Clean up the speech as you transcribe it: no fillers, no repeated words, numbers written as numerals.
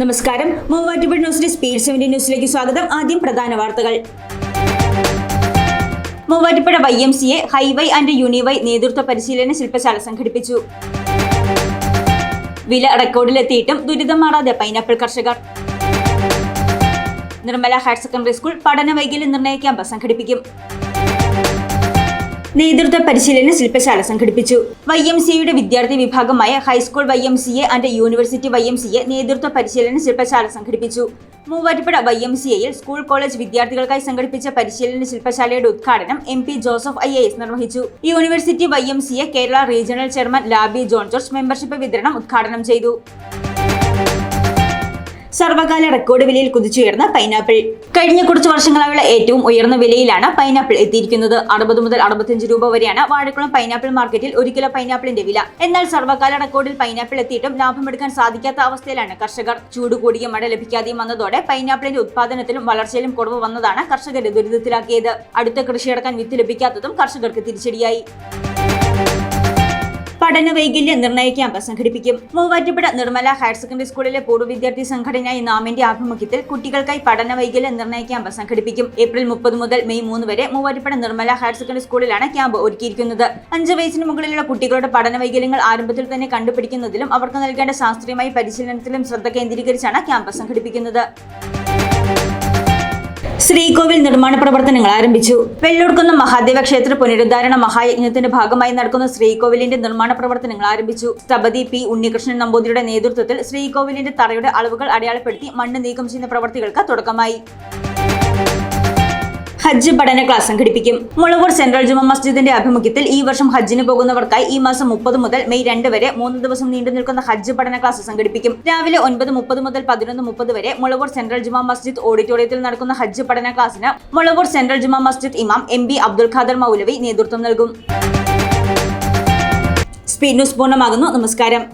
നമസ്കാരം. മൂവാറ്റുപുഴ ന്യൂസിലെ സ്പീഡ് 70 ന്യൂസിലേക്ക് സ്വാഗതം. ആദ്യം പ്രധാന വാർത്തകൾ. മൂവാറ്റുപുഴ YMCA ഹൈവൈ ആൻഡ് യൂണിവൈ നേതൃത്വ പരിശീലന ശില്പശാല സംഘടിപ്പിച്ചു. വില റെക്കോർഡിലെത്തിയിട്ടും ദുരിതം മാറാതെ പൈനാപ്പിൾ കർഷകർ. നിർമ്മല ഹയർ സെക്കൻഡറി സ്കൂൾ പഠന വൈകല്യ നിർണയ ക്യാമ്പ് സംഘടിപ്പിക്കും. നേതൃത്വ പരിശീലന ശില്പശാല സംഘടിപ്പിച്ചു. YMCAയുടെ വിദ്യാർത്ഥി വിഭാഗമായ high school YMCA and university YMCA നേതൃത്വ പരിശീലന ശില്പശാല സംഘടിപ്പിച്ചു. മൂവാറ്റുപുഴ YMCAയിൽ സ്കൂൾ കോളേജ് വിദ്യാർത്ഥികൾക്കായി സംഘടിപ്പിച്ച പരിശീലന ശില്പശാലയുടെ ഉദ്ഘാടനം MP ജോസഫ് IAS നിർവഹിച്ചു. University YMCA Kerala regional chairman Laby John George membership വിതരണം ഉദ്ഘാടനം ചെയ്തു. സർവകാല റെക്കോർഡ് വിലയിൽ കുതിച്ചുയർന്ന പൈനാപ്പിൾ. കഴിഞ്ഞ കുറച്ച് വർഷങ്ങളായുള്ള ഏറ്റവും ഉയർന്ന വിലയിലാണ് പൈനാപ്പിൾ എത്തിയിരിക്കുന്നത്. 60 മുതൽ 65 രൂപ വരെയാണ് വാഴക്കുളം പൈനാപ്പിൾ മാർക്കറ്റിൽ 1 കിലോ പൈനാപ്പിളിന്റെ വില. എന്നാൽ സർവകാല റെക്കോർഡിൽ പൈനാപ്പിൾ എത്തിയിട്ടും ലാഭമെടുക്കാൻ സാധിക്കാത്ത അവസ്ഥയിലാണ് കർഷകർ. ചൂട് കൂടിയ മഴ ലഭിക്കാതെയും വന്നതോടെ പൈനാപ്പിളിന്റെ ഉത്പാദനത്തിലും വളർച്ചയിലും കുറവ് വന്നതാണ് കർഷകരെ ദുരിതത്തിലാക്കിയത്. അടുത്ത കൃഷിയിറക്കാൻ വിത്ത് ലഭിക്കാത്തതും കർഷകർക്ക് തിരിച്ചടിയായി. പഠന വൈകല്യ നിർണയ ക്യാമ്പ് സംഘടിപ്പിക്കും. മൂവാറ്റുപുഴ നിർമ്മല ഹയർ സെക്കൻഡറി സ്കൂളിലെ പൂർവ്വ വിദ്യാർത്ഥി സംഘടനയായ നാമിന്റെ ആഭിമുഖ്യത്തിൽ കുട്ടികൾക്കായി പഠന വൈകല്യ നിർണയ ക്യാമ്പ് സംഘടിപ്പിക്കും. ഏപ്രിൽ 30 മുതൽ മെയ് 3 വരെ മൂവാറ്റുപുഴ നിർമ്മല ഹയർ സെക്കൻഡറി സ്കൂളിലാണ് ക്യാമ്പ് ഒരുക്കിയിരിക്കുന്നത്. 5 വയസ്സിന് മുകളിലുള്ള കുട്ടികളുടെ പഠന വൈകല്യങ്ങൾ ആരംഭത്തിൽ തന്നെ കണ്ടുപിടിക്കുന്നതിലും അവർക്ക് നൽകേണ്ട ശാസ്ത്രീയമായ പരിശീലനത്തിലും ശ്രദ്ധ കേന്ദ്രീകരിച്ചാണ് ക്യാമ്പ് സംഘടിപ്പിക്കുന്നത്. ശ്രീകോവിൽ നിർമ്മാണ പ്രവർത്തനങ്ങൾ ആരംഭിച്ചു. വെള്ളൂർക്കുന്ന് മഹാദേവ ക്ഷേത്ര പുനരുദ്ധാരണ മഹായജ്ഞത്തിന്റെ ഭാഗമായി നടക്കുന്ന ശ്രീകോവിലിന്റെ നിർമ്മാണ പ്രവർത്തനങ്ങൾ ആരംഭിച്ചു. സ്ഥപതി P ഉണ്ണികൃഷ്ണൻ നമ്പൂതിരിയുടെ നേതൃത്വത്തിൽ ശ്രീകോവിലിന്റെ തറയുടെ അളവുകൾ അടയാളപ്പെടുത്തി മണ്ണ് നീക്കം ചെയ്യുന്ന പ്രവർത്തികൾക്ക് തുടക്കമായി. ഹജ്ജ് പഠന ക്ലാസ് സംഘടിപ്പിക്കും. മുളവൂർ സെൻട്രൽ ജുമാ മസ്ജിദിന്റെ ആഭിമുഖ്യത്തിൽ ഈ വർഷം ഹജ്ജിന് പോകുന്നവർക്കായി ഈ മാസം 30 മുതൽ മെയ് 2 വരെ 3 ദിവസം നീണ്ടു നിൽക്കുന്ന ഹജ്ജ് പഠന ക്ലാസ് സംഘടിപ്പിക്കും. രാവിലെ 9:30 മുതൽ 11:30 വരെ മുളവൂർ സെൻട്രൽ ജുമാ മസ്ജിദ് ഓഡിറ്റോറിയത്തിൽ നടക്കുന്ന ഹജ്ജ് പഠന ക്ലാസിന് മുളവൂർ സെൻട്രൽ ജുമാ മസ്ജിദ് ഇമാം MB അബ്ദുൽ ഖാദർ മൗലവി നേതൃത്വം നൽകും. സ്പീഡ് ന്യൂസ് പൂർണ്ണമാകുന്നു. നമസ്കാരം.